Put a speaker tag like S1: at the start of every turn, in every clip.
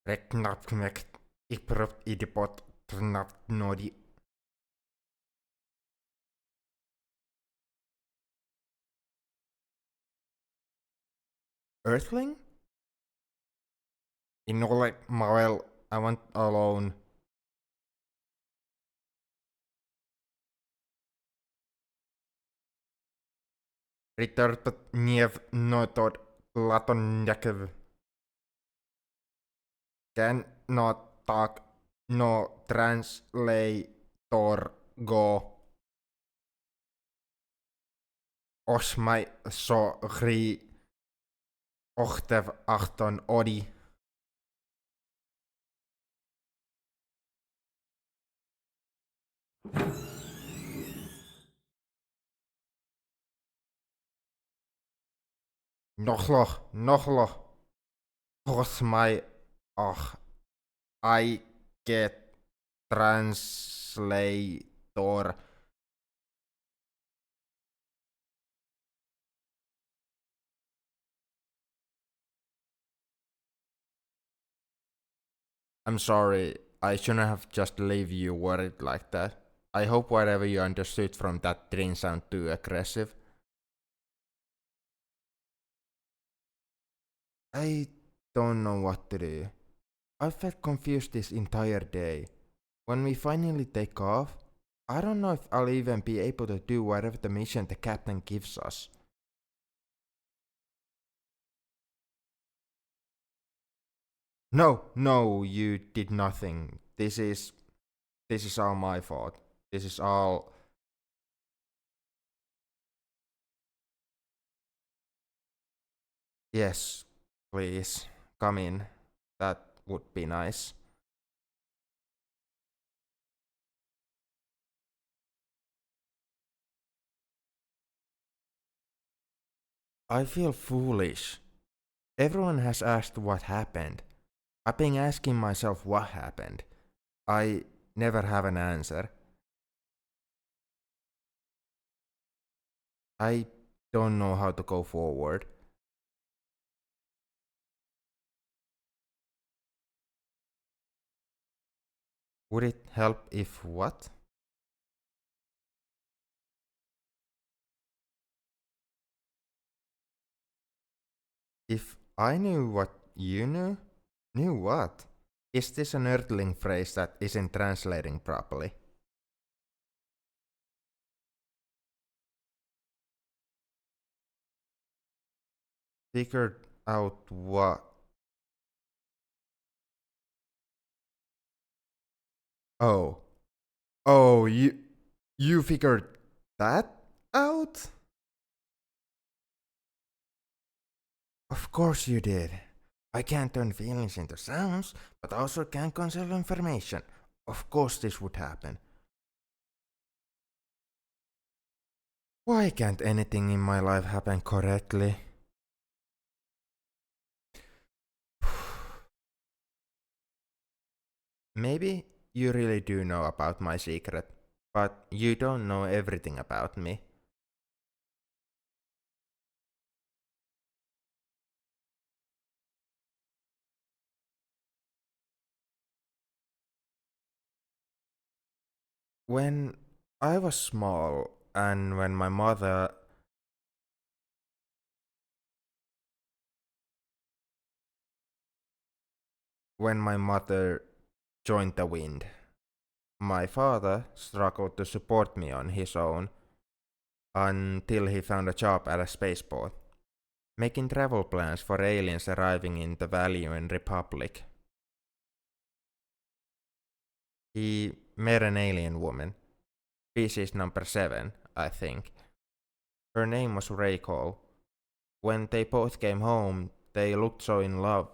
S1: Reknapknekt iprot idipot trnapnodi. Earthling? Inulle Mavel, I want alone. Returpet niev notod laton jakev. Can not talk no translator go. Osmai so gri ochtev achton odi. Nochloch. Osmai ach. I get translator. I'm sorry, I shouldn't have just leave you worried like that. I hope whatever you understood from that didn't sound too aggressive. I don't know what to do. I felt confused this entire day. When we finally take off, I don't know if I'll even be able to do whatever the mission the captain gives us. No, you did nothing. This is all my fault. This is all. Yes, please, come in. That would be nice. I feel foolish. Everyone has asked what happened. I've been asking myself what happened. I never have an answer. I don't know how to go forward. Would it help if what? If I knew what you knew? Knew what? Is this an Earthling phrase that isn't translating properly? Figured out what? Oh. Oh, you figured that out? Of course you did. I can't turn feelings into sounds, but also can't conceal information. Of course this would happen. Why can't anything in my life happen correctly? Maybe you really do know about my secret, but you don't know everything about me. When I was small and when my mother joined the wind, my father struggled to support me on his own until he found a job at a spaceport, making travel plans for aliens arriving in the Valiant Republic. He met an alien woman, species number 7, I think. Her name was Raycole. When they both came home, they looked so in love.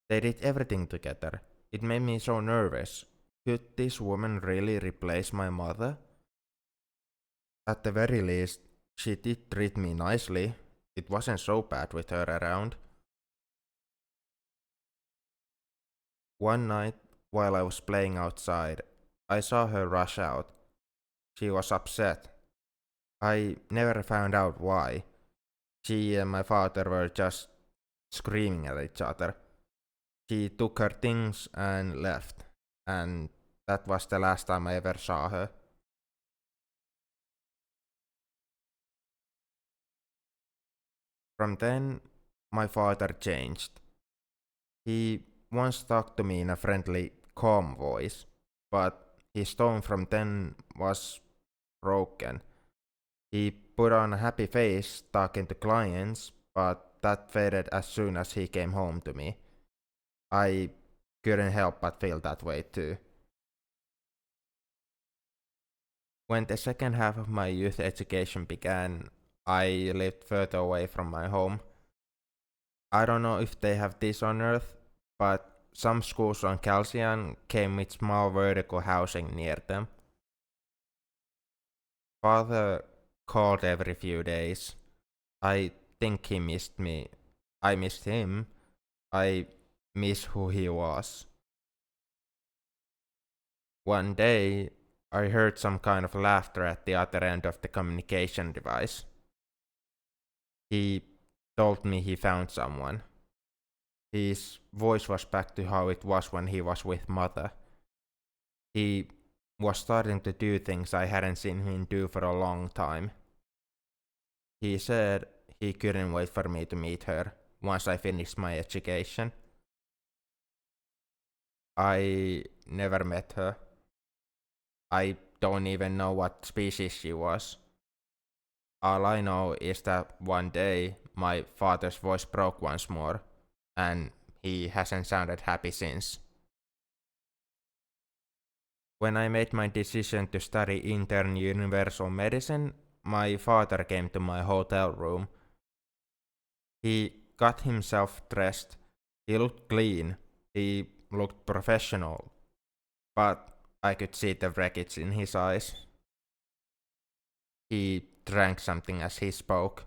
S1: They did everything together. It made me so nervous. Could this woman really replace my mother? At the very least, she did treat me nicely. It wasn't so bad with her around. One night, while I was playing outside, I saw her rush out. She was upset. I never found out why. She and my father were just screaming at each other. She took her things and left, and that was the last time I ever saw her. From then, my father changed. He once talked to me in a friendly, calm voice, but his tone from then was broken. He put on a happy face talking to clients, but that faded as soon as he came home to me. I couldn't help but feel that way too. When the second half of my youth education began, I lived further away from my home. I don't know if they have this on Earth, but some schools on Calcian came with small vertical housing near them. Father called every few days. I think he missed me. I missed him. I miss who he was. One day, I heard some kind of laughter at the other end of the communication device. He told me he found someone. His voice was back to how it was when he was with mother. He was starting to do things I hadn't seen him do for a long time. He said he couldn't wait for me to meet her once I finished my education. I never met her. I don't even know what species she was. All I know is that one day my father's voice broke once more, and he hasn't sounded happy since. When I made my decision to study intern universal medicine, my father came to my hotel room. He got himself dressed. He looked clean. He looked professional. But I could see the wreckage in his eyes. He drank something as he spoke.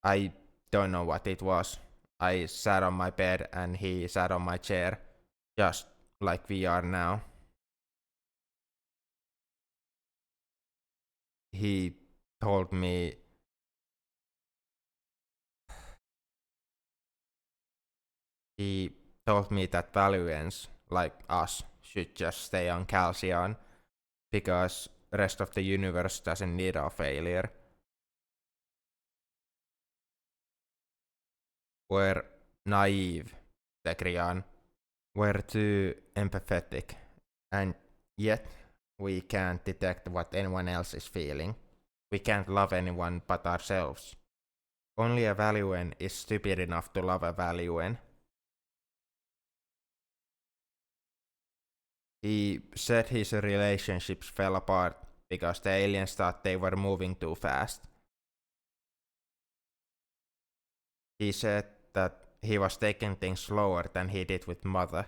S1: I don't know what it was. I sat on my bed and he sat on my chair, just like we are now. He told me he told me that valuants like us should just stay on Calcion because rest of the universe doesn't need our failure. We're naive, Zecrian. We're too empathetic, and yet we can't detect what anyone else is feeling. We can't love anyone but ourselves. Only a valuant is stupid enough to love a valuant. He said his relationships fell apart because the aliens thought they were moving too fast. He said that he was taking things slower than he did with mother.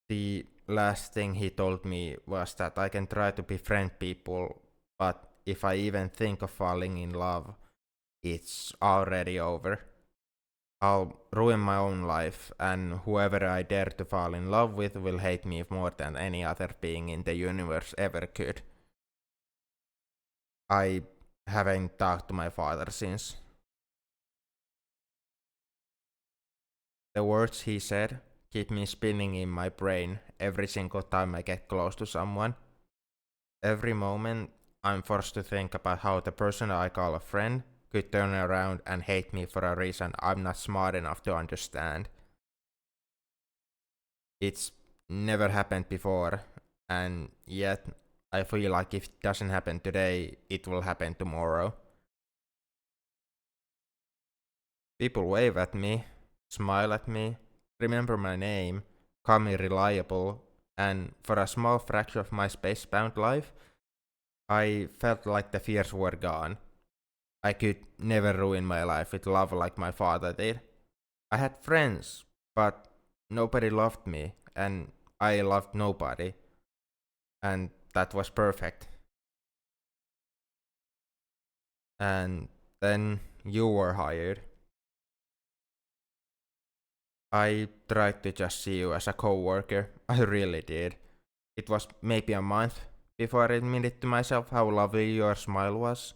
S1: The last thing he told me was that I can try to befriend people, but if I even think of falling in love, it's already over. I'll ruin my own life, and whoever I dare to fall in love with will hate me more than any other being in the universe ever could. I haven't talked to my father since. The words he said keep me spinning in my brain every single time I get close to someone. Every moment, I'm forced to think about how the person I call a friend could turn around and hate me for a reason I'm not smart enough to understand. It's never happened before, and yet I feel like if it doesn't happen today, it will happen tomorrow. People wave at me, smile at me, remember my name, call me reliable, and for a small fraction of my space-bound life, I felt like the fears were gone. I could never ruin my life with love like my father did. I had friends, but nobody loved me, and I loved nobody. And that was perfect. And then you were hired. I tried to just see you as a coworker. I really did. It was maybe a month before I admitted to myself how lovely your smile was,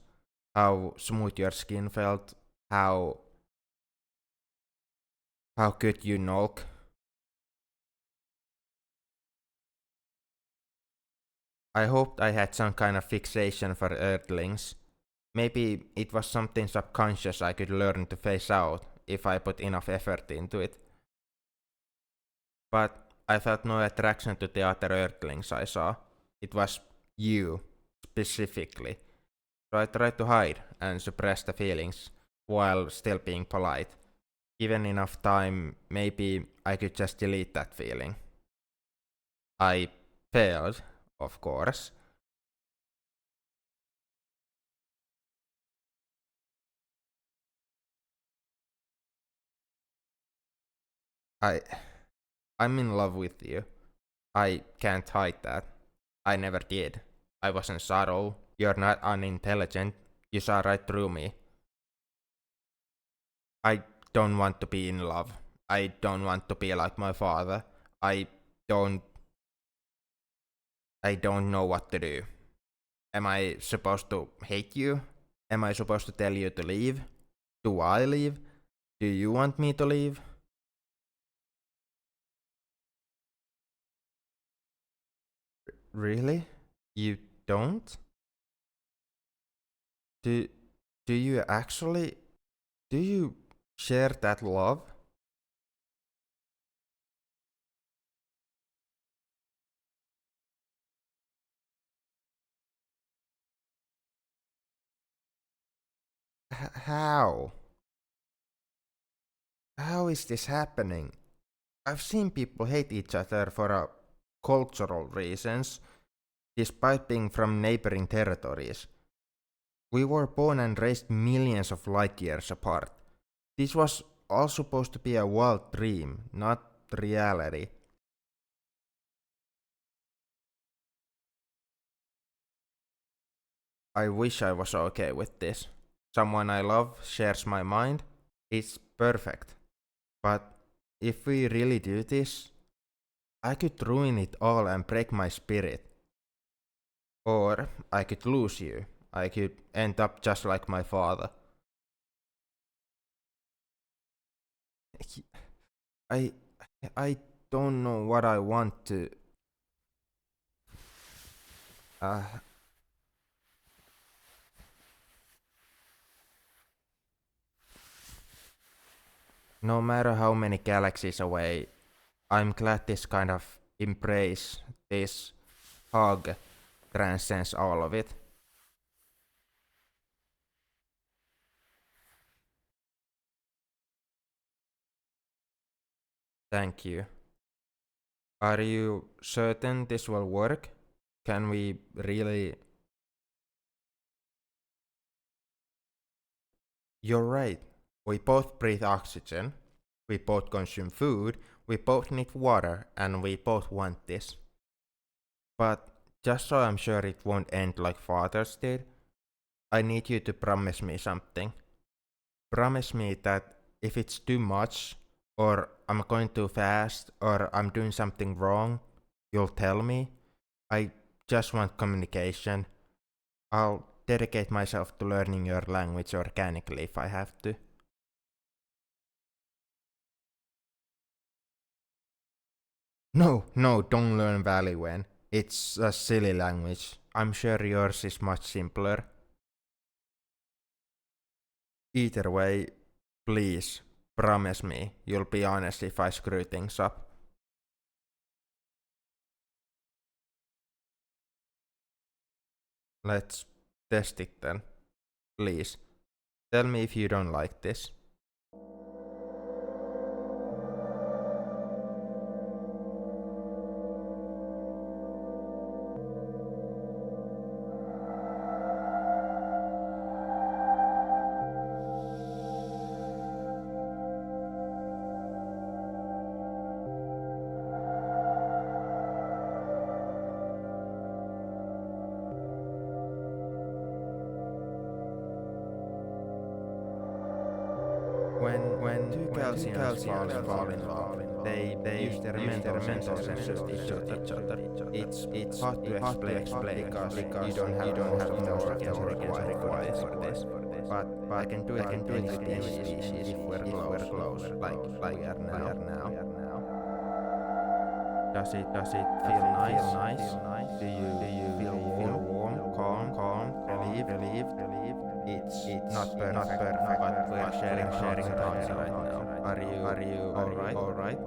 S1: how smooth your skin felt, how How could you, Nolk? I hoped I had some kind of fixation for Earthlings. Maybe it was something subconscious I could learn to phase out if I put enough effort into it. But I felt no attraction to the other Earthlings I saw. It was you, specifically. So I tried to hide and suppress the feelings while still being polite. Given enough time, maybe I could just delete that feeling. I failed, of course. I I'm in love with you. I can't hide that. I never did. I wasn't subtle. You're not unintelligent. You saw right through me. I don't want to be in love. I don't want to be like my father. I don't I don't know what to do. Am I supposed to hate you? Am I supposed to tell you to leave? Do I leave? Do you want me to leave? Really? You don't? Do do you actually do you share that love? How? How is this happening? I've seen people hate each other for cultural reasons, despite being from neighboring territories. We were born and raised millions of light years apart. This was all supposed to be a wild dream, not reality. I wish I was okay with this. Someone I love shares my mind. It's perfect. But if we really do this, I could ruin it all and break my spirit. Or I could lose you. I could end up just like my father. I I don't know what I want to. Uh, no matter how many galaxies away, I'm glad this kind of embrace, this hug, transcends all of it. Thank you. Are you certain this will work? Can we really? You're right. We both breathe oxygen, we both consume food, we both need water, and we both want this. But just so I'm sure it won't end like fathers did, I need you to promise me something. Promise me that if it's too much, or I'm going too fast, or I'm doing something wrong, you'll tell me. I just want communication. I'll dedicate myself to learning your language organically if I have to. No, no, don't learn Valleywen. It's a silly language. I'm sure yours is much simpler. Either way, please, promise me you'll be honest if I screw things up. Let's test it then. Please, tell me if you don't like this. When two calciums fall in love, they use their mental sensors to shoot each other. It's hard to explain because you don't have most of the organs required for this. but I can do it with any species if we're close, like we are now. Does it feel nice? Do you feel warm, calm, relieved? It's not perfect, but we're sharing thoughts right now. Are you alright?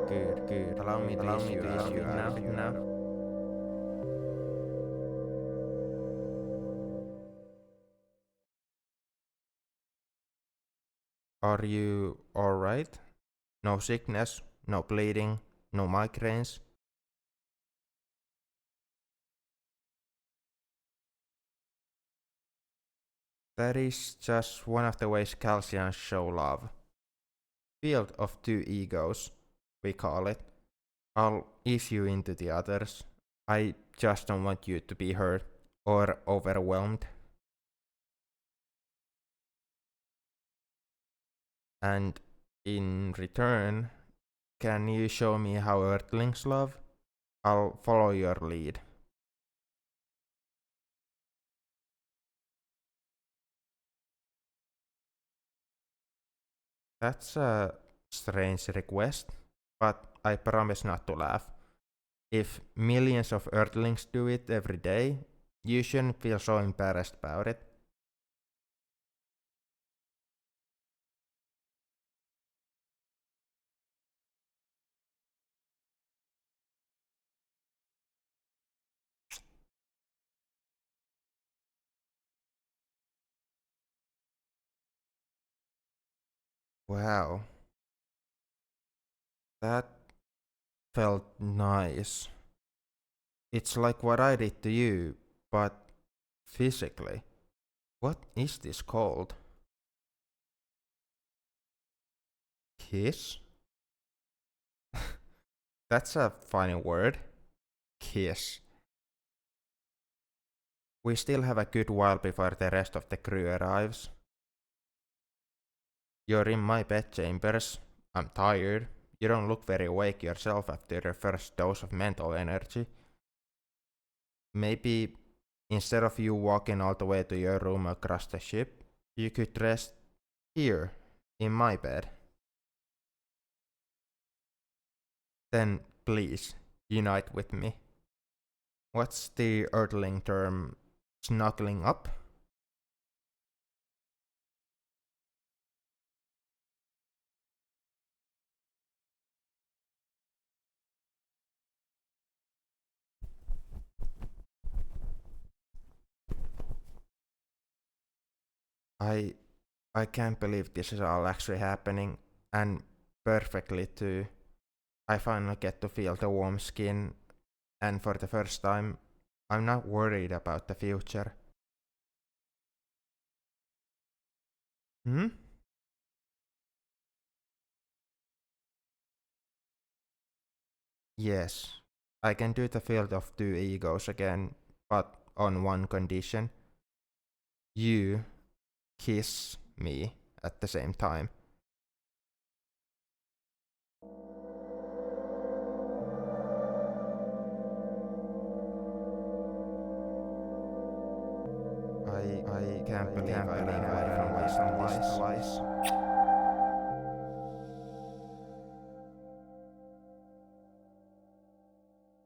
S1: Good. Allow me to ease you out now. Are you alright? No sickness, no bleeding, no migraines. That is just one of the ways Calcians show love. Field of two egos, we call it. I'll ease you into the others. I just don't want you to be hurt or overwhelmed. And in return, can you show me how Earthlings love? I'll follow your lead. That's a strange request, but I promise not to laugh. If millions of Earthlings do it every day, you shouldn't feel so embarrassed about it. Wow, that felt nice. It's like what I did to you, but physically. What is this called? Kiss? That's a funny word. Kiss. We still have a good while before the rest of the crew arrives. You're in my bedchambers. I'm tired. You don't look very awake yourself after your first dose of mental energy. Maybe instead of you walking all the way to your room across the ship, you could rest here, in my bed. Then please, unite with me. What's the Earthling term? Snuggling up? I I can't believe this is all actually happening, and perfectly too. I finally get to feel the warm skin, and for the first time, I'm not worried about the future. Hmm? Yes, I can do the field of two egos again, but on one condition. You kiss me at the same time. I can't believe I ran away from this twice.